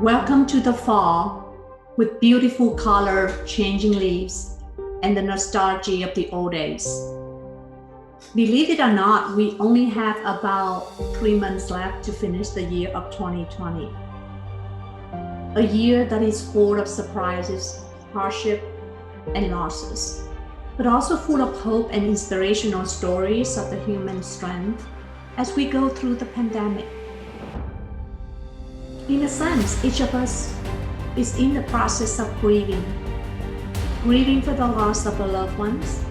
Welcome to the fall with beautiful color changing leaves and the nostalgia of the old days. Believe it or not, we only have about 3 months left to finish the year of 2020. A year that is full of surprises, hardship, and losses, but also full of hope and inspirational stories of the human strength as we go through the pandemic. In a sense, each of us is in the process of grieving for the loss of our loved ones,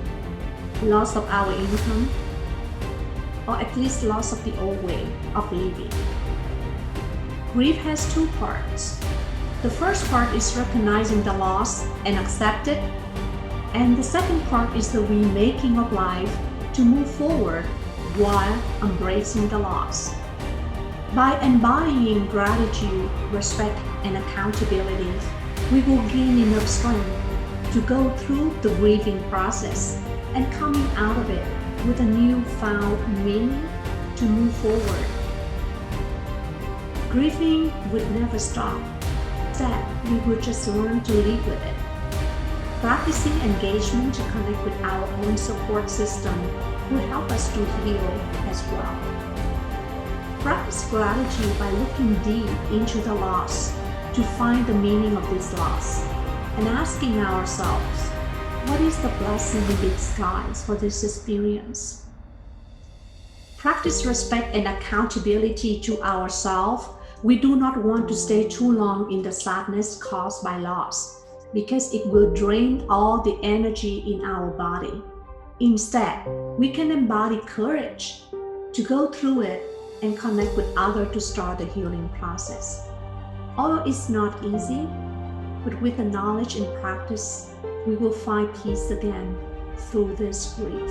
loss of our income, or at least loss of the old way of living. Grief has two parts. The first part is recognizing the loss and accept it, and the second part is the remaking of life to move forward while embracing the loss. By embodying gratitude, respect, and accountability, we will gain enough strength to go through the grieving process and coming out of it with a newfound meaning to move forward. Grieving would never stop. Instead, we would just learn to live with it. Practicing engagement to connect with our own support system will help us to heal as well. Practice gratitude by looking deep into the loss to find the meaning of this loss and asking ourselves, what is the blessing in disguise for this experience? Practice respect and accountability to ourselves. We do not want to stay too long in the sadness caused by loss because it will drain all the energy in our body. Instead, we can embody courage to go through it and connect with others to start the healing process. Although it's not easy, but with the knowledge and practice, we will find peace again through this grief.